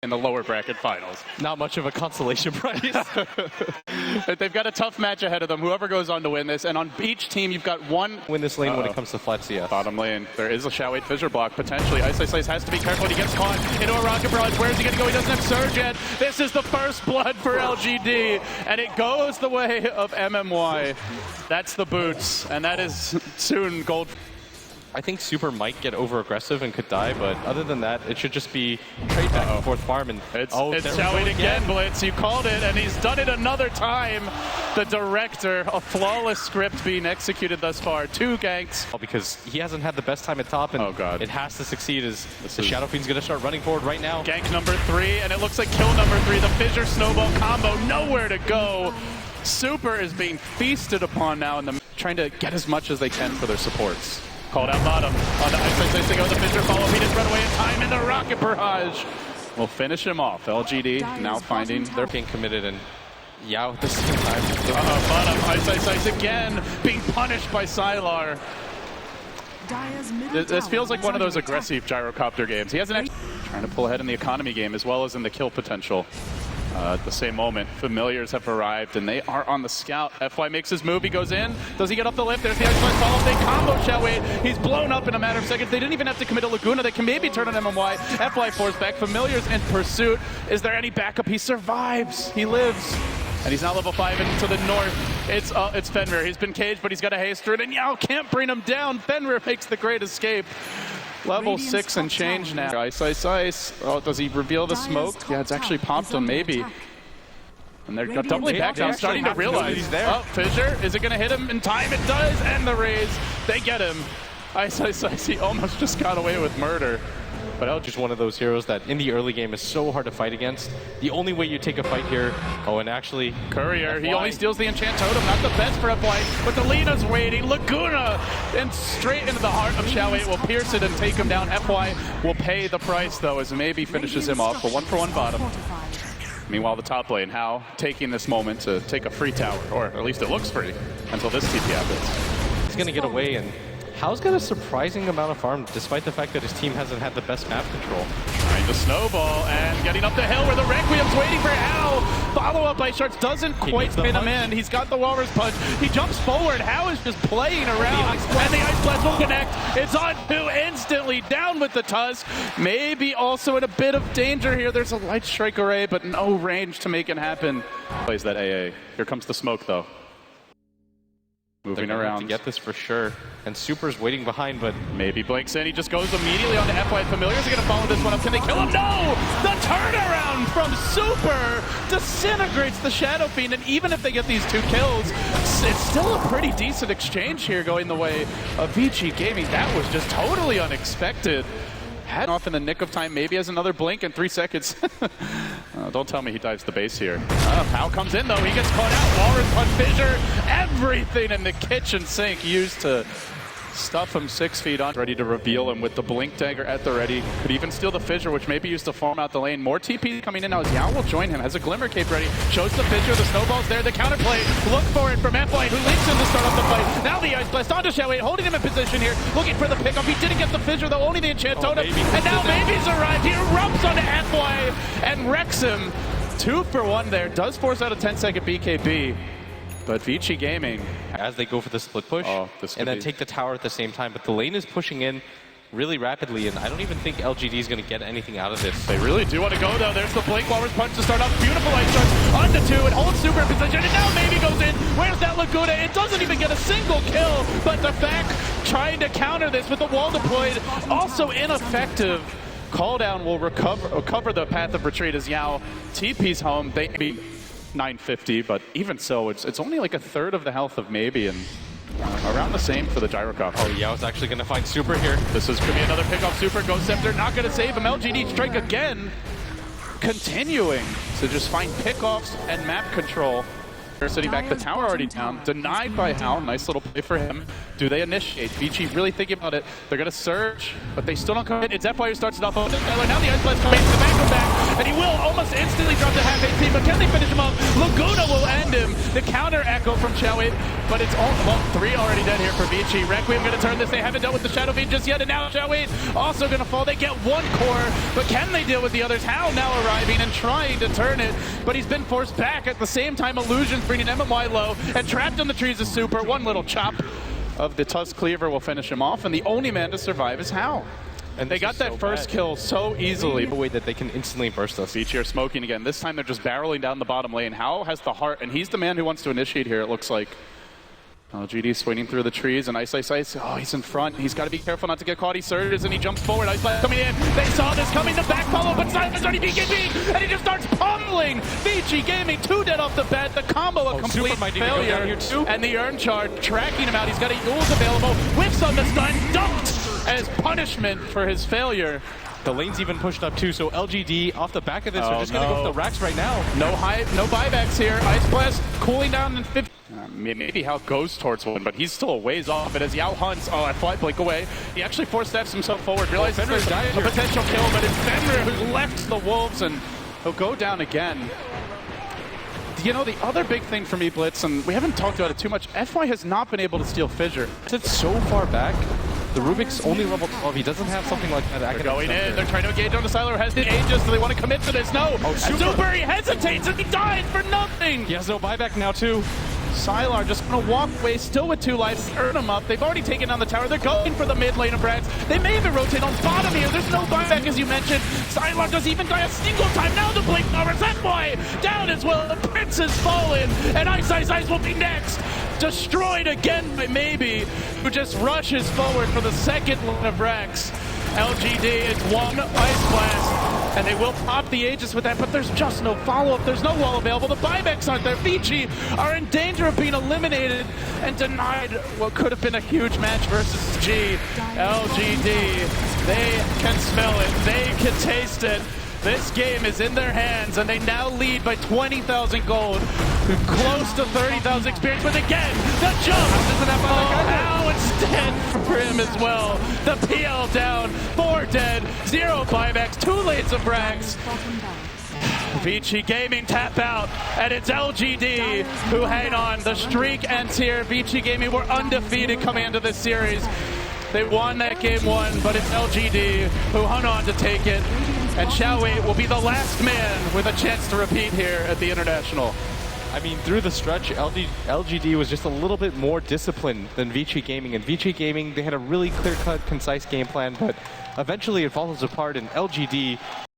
in the lower bracket finals. Not much of a consolation prize. They've got a tough match ahead of them, whoever goes on to win this, and on each team you've got one... Win this lane when it comes to flat CS. Bottom lane, there is a Shao 8 fissure block, potentially. Ice has to be careful when he gets caught into a rocket barrage. Where is he going to go? He doesn't have Surge yet. This is the first blood for LGD, and it goes the way of MMY. That's the boots, and that is soon gold. I think Super might get over-aggressive and could die, but other than that, it should just be trade back and forth farm. And it's Shao 8 again, Blitz. You called it, and he's done it another time. The director, a flawless script being executed thus far. 2 ganks. Because he hasn't had the best time at top, and it has to succeed. As the Shadow Fiend's going to start running forward right now. Gank number 3, and it looks like kill number 3. The fissure snowball combo, nowhere to go. Super is being feasted upon now, and trying to get as much as they can for their supports. Called out bottom. On the Ice, they go the fissure follow. He just run away in time, and the rocket barrage will finish him off. LGD now finding their being committed, and Yao at the same time. Bottom. Ice again, being punished by Sylar. This feels like one of those aggressive gyrocopter games. He hasn't actually trying to pull ahead in the economy game as well as in the kill potential. At the same moment, familiars have arrived, and they are on the scout. FY makes his move, he goes in. Does he get up the lift? There's the Ice follow. They combo Shao 8. He's blown up in a matter of seconds. They didn't even have to commit a Laguna. They can maybe turn on MMY. FY force back. Familiars in pursuit. Is there any backup? He survives. He lives. And he's now level 5 into the north. It's Fenrir. He's been caged, but he's got a haster, and Yao can't bring him down. Fenrir makes the great escape. Level 6 and change now. Ice. Oh, does he reveal the smoke? Yeah, it's actually popped him, maybe. And they're doubling back down, starting to realize he's there. Oh, fissure, is it going to hit him in time? It does, and the raise. They get him. Ice, he almost just got away with murder. But LG's just one of those heroes that in the early game is so hard to fight against. The only way you take a fight here, and actually... Courier, he only steals the enchant totem, not the best for FY, but the Lena's waiting. Laguna, and straight into the heart of Shao 8 will pierce it and take him down. FY will pay the price, though, as maybe finishes him off for 1-for-1 bottom. Meanwhile, the top lane, Hao taking this moment to take a free tower, or at least it looks free, until this TP happens. He's going to get away, and Hao's got a surprising amount of farm, despite the fact that his team hasn't had the best map control. Trying to snowball, and getting up the hill where the Requiem's waiting for Hao. Follow-up Ice Shards doesn't quite pin him in. He's got the Walrus Punch. He jumps forward. Hao is just playing around, and the Ice Blast will connect. It's on 2 instantly, down with the Tusk. Maybe also in a bit of danger here. There's a Light Strike array, but no range to make it happen. Plays that AA. Here comes the smoke, though. Moving around to get this for sure, and Super's waiting behind, but maybe blinks in. He just goes immediately on to FY. Familiars are going to follow this one up. Can they kill him? No! The turnaround from Super disintegrates the Shadow Fiend, and even if they get these 2 kills, it's still a pretty decent exchange here going the way of Vici Gaming. That was just totally unexpected. Head off in the nick of time, maybe has another blink in 3 seconds. Don't tell me he dives the base here. Hao comes in though, he gets caught out. Walrus Punch, fissure, everything in the kitchen sink used to stuff him 6 feet on. Ready to reveal him with the blink dagger at the ready. Could even steal the fissure, which maybe used to farm out the lane. More TP coming in now as Yao will join him. Has a glimmer cape ready. Shows the fissure, the snowball's there, the counterplay. Look for it from FY, who leaps in to start off the fight. Now the Ice Blast onto Shao 8, holding him in position here. Looking for the pickup. He didn't get the fissure though, only the enchant totem. And now Baby's arrived. He erupts onto FY and wrecks him. 2-for-1 there. Does force out a 10-second BKB. But Vici Gaming, as they go for the split push, and then take the tower at the same time. But the lane is pushing in really rapidly, and I don't even think LGD is going to get anything out of this. They really do want to go, though. There's the Blink Walrus Punch to start off. Beautiful Ice Shards onto 2, and holds Super in position, and now Maybe goes in. Where's that Laguna? It doesn't even get a single kill, but the fact trying to counter this with the wall deployed, also ineffective. Call down will cover the path of retreat as Yao TP's home. They beat 950, but even so, it's only like a third of the health of Maybe, and around the same for the Gyrocopter. Oh, Yao's actually going to find Super here. This could be another pick off Super. Ghost Scepter not going to save him. LGD strike again, continuing to just find pickoffs and map control. They're sitting back, the tower already down, denied by Hao. Nice little play for him. Do they initiate? Vici really thinking about it. They're going to surge, but they still don't come in. It's FY who starts it off. Now the Ice Blast comes in, the back, and he will almost instantly drop to half HP, but can they finish him off? Laguna will end behind him. The counter echo from Xiaowei, but it's all, well, 3 already dead here for Vici. Requiem going to turn this. They haven't dealt with the Shadow Fiend just yet, and now Xiaowei also going to fall. They get 1 core, but can they deal with the others? Hao now arriving and trying to turn it, but he's been forced back. At the same time, Illusion's bringing MMY low, and trapped on the trees is Super. One little chop of the Tusk Cleaver will finish him off, and the only man to survive is Hao. And they got that first kill so easily. The way that they can instantly burst us. Vici are smoking again. This time they're just barreling down the bottom lane. Hao has the heart, and he's the man who wants to initiate here, it looks like. LGD swinging through the trees, and Ice. Oh, he's in front. He's got to be careful not to get caught. He surges, and he jumps forward. Ice coming in. They saw this coming. The back follow, but Simon's already beginning, and he just starts pummeling. Vici Gaming, 2 dead off the bat. The combo a complete failure. And the Urn Shard tracking him out. He's got a Yules available. Whiffs on the stun, dumped as punishment for his failure. The lane's even pushed up too, so LGD off the back of this are just going to go for the racks right now. No buybacks here. Ice Blast cooling down in 50. Maybe Hao goes towards one, but he's still a ways off. But as Yao hunts, I fly blink away. He actually force-steps himself forward. Realizes there's a potential kill, but it's Fenrir who's left the Wolves, and he'll go down again. You know, the other big thing for me, Blitz, and we haven't talked about it too much, FY has not been able to steal Fissure. It's so far back. The Rubik's only level 12. He doesn't have something like that. They're going in. They're trying to engage on the Sylar. Has the Aegis. Do they want to commit to this? No. Oh, Super. He hesitates and he dies for nothing. He has no buyback now, too. Sylar just going to walk away, still with 2 lives, earn him up. They've already taken down the tower. They're going for the mid lane of Brax. They may even rotate on bottom here. There's no buyback, as you mentioned. Sylar doesn't even die a single time. Now the blink covers that boy down as well. The Prince has fallen, and Ice will be next. Destroyed again by Maybe, who just rushes forward for the second line of Brax. LGD is 1 Ice Blast, and they will pop the Aegis with that, but there's just no follow-up. There's no wall available. The buybacks aren't there. Vici are in danger of being eliminated and denied what could have been a huge match versus G. LGD, they can smell it. They can taste it. This game is in their hands, and they now lead by 20,000 gold, close to 30,000 experience. But again, the jump! Now it's dead for him as well. The PL down, 4 dead, 0 buybacks, 2 lanes of Brax. Vici Gaming tap out, and it's LGD who hang on. The streak ends here. Vici Gaming were undefeated coming into this series. They won that game 1, but it's LGD who hung on to take it. And Xiaowei will be the last man with a chance to repeat here at the International. I mean, through the stretch, LGD was just a little bit more disciplined than Vici Gaming. And Vici Gaming, they had a really clear-cut, concise game plan, but eventually it falls apart, and LGD